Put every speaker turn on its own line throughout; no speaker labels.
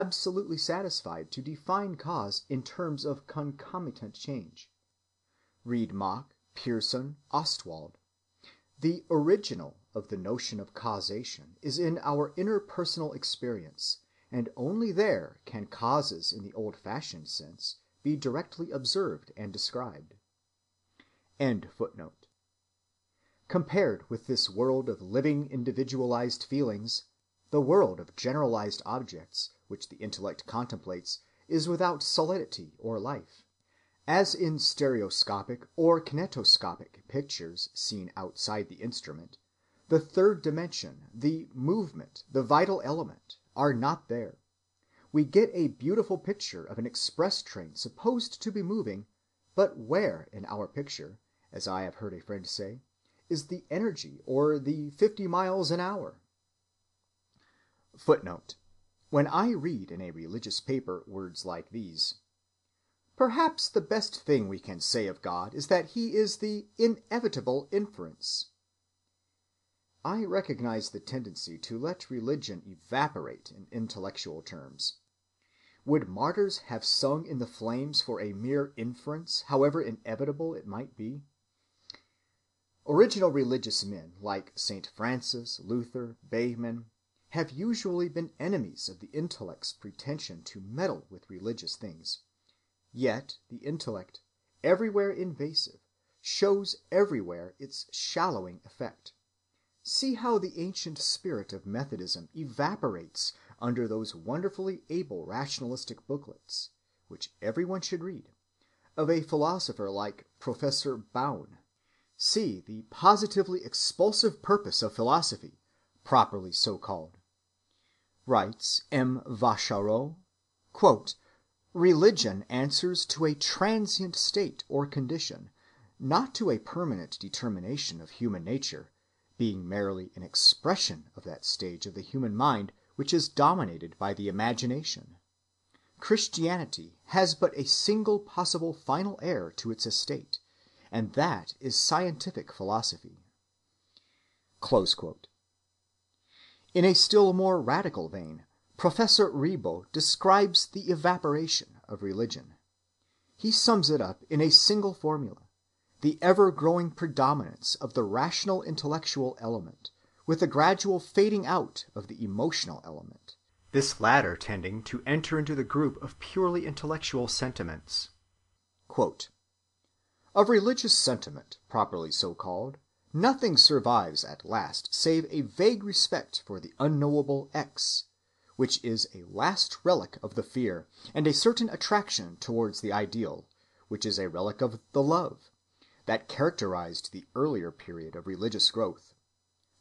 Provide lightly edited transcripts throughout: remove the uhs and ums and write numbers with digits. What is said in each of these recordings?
absolutely satisfied to define cause in terms of concomitant change. Read Mach, Pearson, Ostwald. The original of the notion of causation is in our interpersonal experience, and only there can causes in the old-fashioned sense be directly observed and described. End footnote. Compared with this world of living individualized feelings, the world of generalized objects which the intellect contemplates is without solidity or life. As in stereoscopic or kinetoscopic pictures seen outside the instrument, the third dimension, the movement, the vital element, are not there. We get a beautiful picture of an express train supposed to be moving, but where in our picture, as I have heard a friend say, is the energy or the 50 miles an hour? Footnote. When I read in a religious paper words like these, "Perhaps the best thing we can say of God is that he is the inevitable inference," I recognize the tendency to let religion evaporate in intellectual terms. Would martyrs have sung in the flames for a mere inference, however inevitable it might be? Original religious men like St. Francis, Luther, Behmen, have usually been enemies of the intellect's pretension to meddle with religious things. Yet the intellect, everywhere invasive, shows everywhere its shallowing effect. See how the ancient spirit of Methodism evaporates under those wonderfully able rationalistic booklets, which everyone should read, of a philosopher like Professor Baun. See the positively expulsive purpose of philosophy, properly so called. Writes M. Vachereau, "Religion answers to a transient state or condition, not to a permanent determination of human nature, being merely an expression of that stage of the human mind which is dominated by the imagination. Christianity has but a single possible final heir to its estate, and that is scientific philosophy." In a still more radical vein, Professor Ribot describes the evaporation of religion. He sums it up in a single formula: the ever-growing predominance of the rational intellectual element, with the gradual fading out of the emotional element, this latter tending to enter into the group of purely intellectual sentiments. "Of religious sentiment, properly so called, nothing survives at last save a vague respect for the unknowable X, which is a last relic of the fear, and a certain attraction towards the ideal, which is a relic of the love, that characterized the earlier period of religious growth.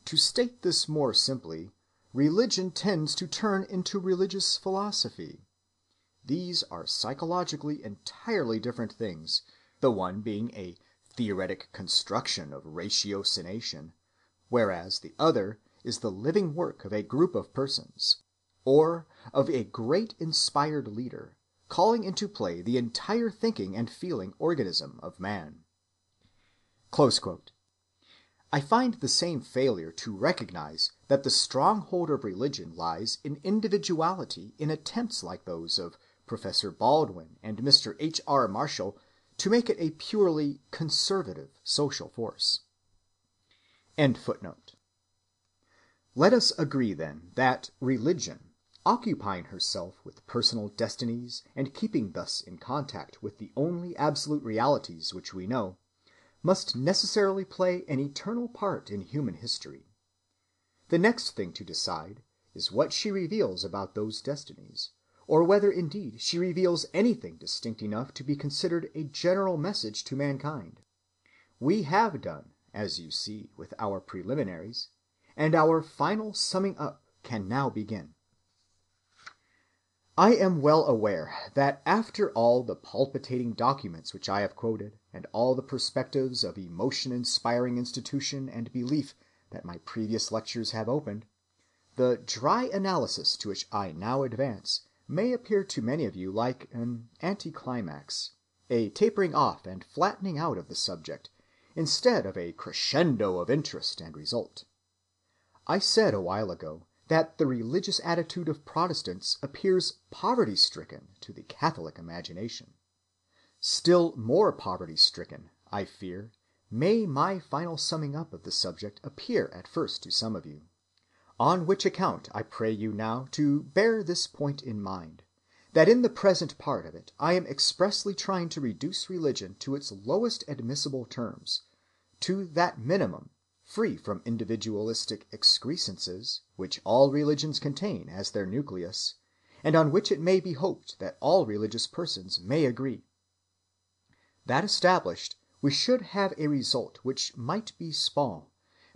To state this more simply, religion tends to turn into religious philosophy. These are psychologically entirely different things, the one being a theoretic construction of ratiocination, whereas the other is the living work of a group of persons, or of a great inspired leader, calling into play the entire thinking and feeling organism of man." I find the same failure to recognize that the stronghold of religion lies in individuality in attempts like those of Professor Baldwin and Mr. H.R. Marshall to make it a purely conservative social force. End footnote. Let us agree then that religion, occupying herself with personal destinies and keeping thus in contact with the only absolute realities which we know, must necessarily play an eternal part in human history. The next thing to decide is what she reveals about those destinies, or whether indeed she reveals anything distinct enough to be considered a general message to mankind. We have done, as you see, with our preliminaries, and our final summing up can now begin. I am well aware that after all the palpitating documents which I have quoted, and all the perspectives of emotion-inspiring institution and belief that my previous lectures have opened, the dry analysis to which I now advance may appear to many of you like an anticlimax, a tapering off and flattening out of the subject, instead of a crescendo of interest and result. I said a while ago that the religious attitude of Protestants appears poverty-stricken to the Catholic imagination. Still more poverty-stricken, I fear, may my final summing up of the subject appear at first to some of you. On which account I pray you now to bear this point in mind, that in the present part of it I am expressly trying to reduce religion to its lowest admissible terms, to that minimum, free from individualistic excrescences, which all religions contain as their nucleus, and on which it may be hoped that all religious persons may agree. That established, we should have a result which might be small,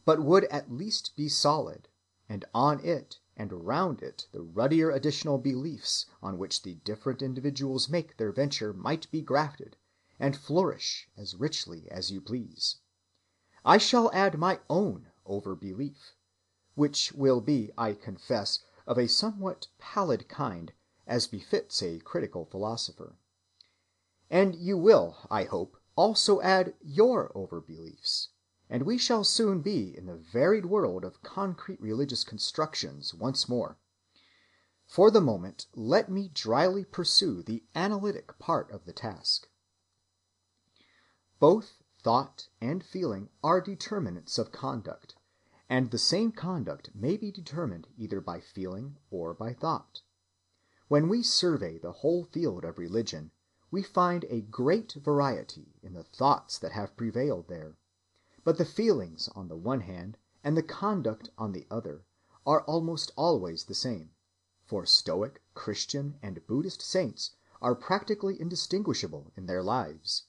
but would at least be solid, and on it and around it the ruddier additional beliefs on which the different individuals make their venture might be grafted, and flourish as richly as you please. I shall add my own over-belief, which will be, I confess, of a somewhat pallid kind, as befits a critical philosopher. And you will, I hope, also add your over-beliefs, and we shall soon be in the varied world of concrete religious constructions once more. For the moment, let me dryly pursue the analytic part of the task. Both thought and feeling are determinants of conduct, and the same conduct may be determined either by feeling or by thought. When we survey the whole field of religion, we find a great variety in the thoughts that have prevailed there. But the feelings on the one hand and the conduct on the other are almost always the same, for Stoic, Christian, and Buddhist saints are practically indistinguishable in their lives.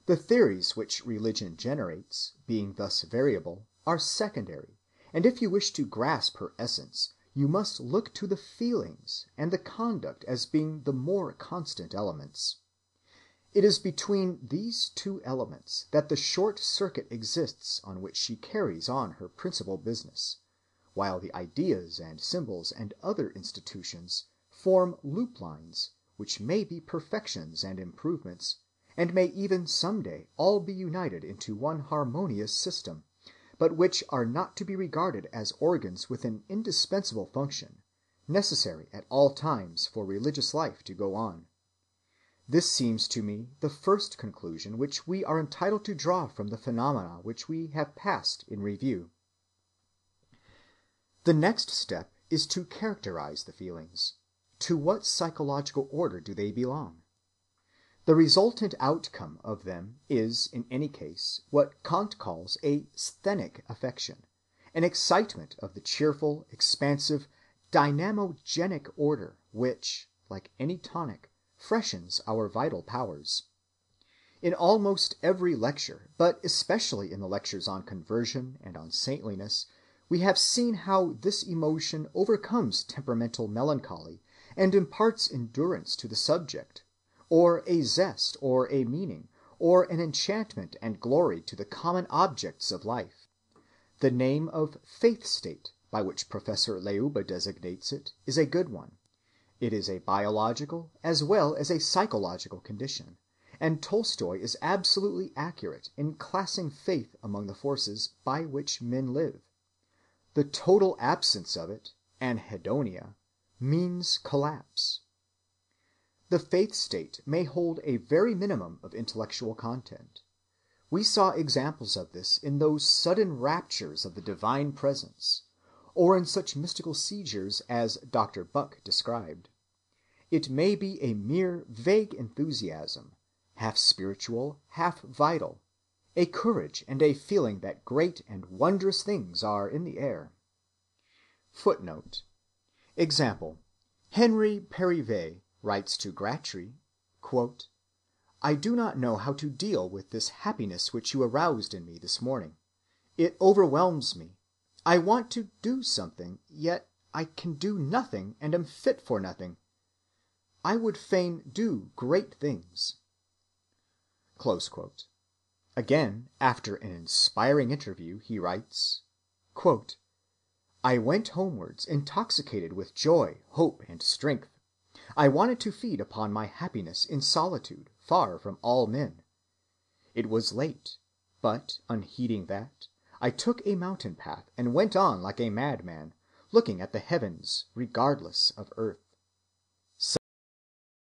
The theories which religion generates, being thus variable, are secondary, and if you wish to grasp her essence, you must look to the feelings and the conduct as being the more constant elements. It is between these two elements that the short circuit exists on which she carries on her principal business, while the ideas and symbols and other institutions form loop lines which may be perfections and improvements, and may even some day all be united into one harmonious system, but which are not to be regarded as organs with an indispensable function, necessary at all times for religious life to go on. This seems to me the first conclusion which we are entitled to draw from the phenomena which we have passed in review. The next step is to characterize the feelings. To what psychological order do they belong? The resultant outcome of them is, in any case, what Kant calls a sthenic affection, an excitement of the cheerful, expansive, dynamogenic order which, like any tonic, freshens our vital powers. In almost every lecture, but especially in the lectures on conversion and on saintliness, we have seen how this emotion overcomes temperamental melancholy and imparts endurance to the subject, or a zest or a meaning, or an enchantment and glory to the common objects of life. The name of faith-state, by which Professor Leuba designates it, is a good one. It is a biological as well as a psychological condition, and Tolstoy is absolutely accurate in classing faith among the forces by which men live. The total absence of it, anhedonia, means collapse. The faith state may hold a very minimum of intellectual content. We saw examples of this in those sudden raptures of the divine presence, or in such mystical seizures as Dr. Buck described. It may be a mere vague enthusiasm, half spiritual, half vital, a courage and a feeling that great and wondrous things are in the air. Footnote. Example. Henry Perivet writes to Gratry, quote, "I do not know how to deal with this happiness which you aroused in me this morning. It overwhelms me. I want to do something, yet I can do nothing and am fit for nothing. I would fain do great things." Close quote. Again, after an inspiring interview, he writes, quote, "I went homewards intoxicated with joy, hope, and strength. I wanted to feed upon my happiness in solitude, far from all men. It was late, but, unheeding that, I took a mountain path and went on like a madman, looking at the heavens regardless of earth.